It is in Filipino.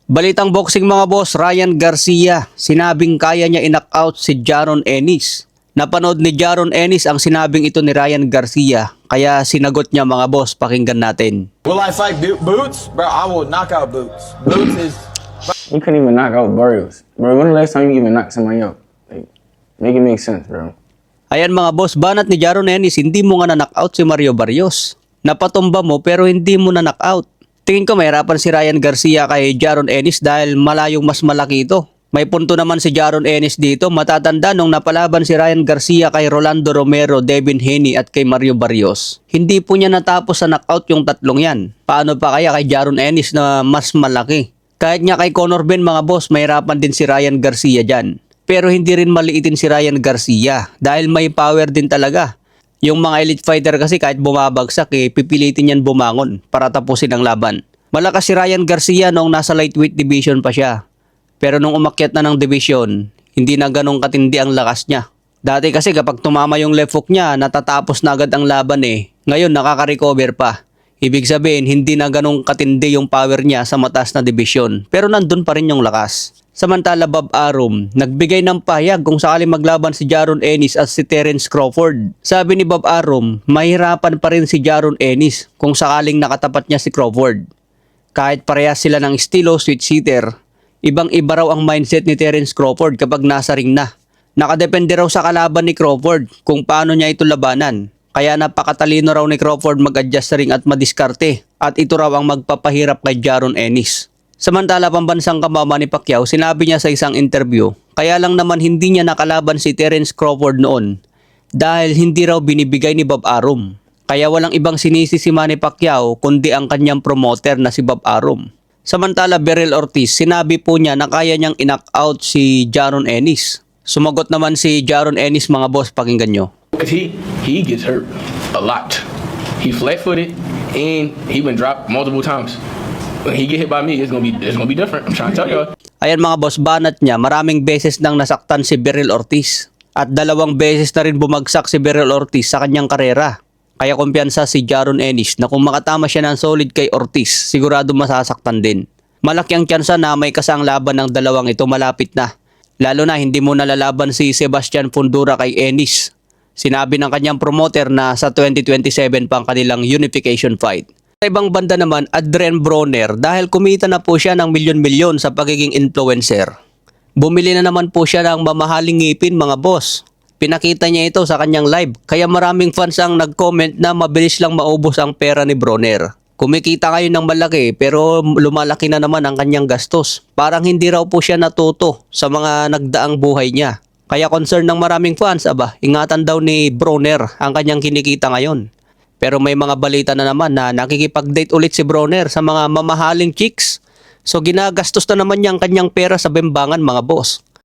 Balitang boxing mga boss, Ryan Garcia, sinabing kaya niya i-knockout si Jaron Ennis. Napanood ni Jaron Ennis ang sinabing ito ni Ryan Garcia, kaya sinagot niya mga boss, pakinggan natin. Will I fight Boots? Bro, I will knock out Boots. Boots is... You couldn't even knock out Barrios. Bro, when the last time you even knocked somebody out? Like, make it make sense, bro. Ayan mga boss, banat ni Jaron Ennis, hindi mo nga na-knockout si Mario Barrios. Napatumba mo pero hindi mo na-knockout. Tingin ko mahirapan si Ryan Garcia kay Jaron Ennis dahil malayong mas malaki ito. May punto naman si Jaron Ennis dito. Matatanda nung napalaban si Ryan Garcia kay Rolando Romero, Devin Haney at kay Mario Barrios. Hindi po niya natapos sa knockout yung tatlong yan. Paano pa kaya kay Jaron Ennis na mas malaki? Kahit nga kay Conor Ben mga boss, mahirapan din si Ryan Garcia dyan. Pero hindi rin maliitin si Ryan Garcia dahil may power din talaga. Yung mga elite fighter kasi kahit bumabagsak pipilitin yan bumangon para tapusin ang laban. Malakas si Ryan Garcia noong nasa lightweight division pa siya. Pero nung umakyat na ng division, hindi na ganong katindi ang lakas niya. Dati kasi kapag tumama yung left hook niya, natatapos na agad ang laban Ngayon nakaka-recover pa. Ibig sabihin, hindi na ganong katindi yung power niya sa mataas na division. Pero nandun pa rin yung lakas. Samantala Bob Arum, nagbigay ng pahayag kung sakali maglaban si Jaron Ennis at si Terence Crawford. Sabi ni Bob Arum, mahirapan pa rin si Jaron Ennis kung sakaling nakatapat niya si Crawford. Kahit parehas sila ng estilo switch hitter, ibang-iba raw ang mindset ni Terence Crawford kapag nasa ring na. Nakadepende raw sa kalaban ni Crawford kung paano niya ito labanan. Kaya napakatalino raw ni Crawford mag-adjust sa ring at madiskarte. At ito raw ang magpapahirap kay Jaron Ennis. Samantala pambansang kamama ni Pacquiao, sinabi niya sa isang interview, kaya lang naman hindi niya nakalaban si Terence Crawford noon dahil hindi raw binibigay ni Bob Arum. Kaya walang ibang sinisi si Manny Pacquiao kundi ang kanyang promoter na si Bob Arum. Samantala Beryl Ortiz, sinabi po niya na kaya niyang in-knock-out si Jaron Ennis. Sumagot naman si Jaron Ennis mga boss, pakinggan nyo. He gets hurt a lot. He flat-footed and he been dropped multiple times. When he get hit by me, it's gonna be different. I'm trying to tell y'all. Ayan mga boss, banat niya, maraming beses nang nasaktan si Beryl Ortiz. At 2 beses na rin bumagsak si Beryl Ortiz sa kanyang karera. Kaya kumpiyansa si Jaron Ennis na kung makatama siya ng solid kay Ortiz, sigurado masasaktan din. Malaki ang tsansa na may kasang laban ng dalawang ito malapit na. Lalo na hindi mo nalalaban si Sebastian Fundora kay Ennis. Sinabi ng kanyang promoter na sa 2027 pa ang kanilang unification fight. Sa ibang banda naman, Adrian Broner dahil kumita na po siya ng milyon-milyon sa pagiging influencer. Bumili na naman po siya ng mamahaling ngipin mga boss. Pinakita niya ito sa kanyang live kaya maraming fans ang nag-comment na mabilis lang maubos ang pera ni Broner. Kumikita kayo ng malaki pero lumalaki na naman ang kanyang gastos. Parang hindi raw po siya natuto sa mga nagdaang buhay niya. Kaya concern ng maraming fans, ingatan daw ni Broner ang kanyang kinikita ngayon. Pero may mga balita na naman na nakikipag-date ulit si Broner sa mga mamahaling chicks. So ginagastos na naman niya ang kanyang pera sa bembangan mga boss.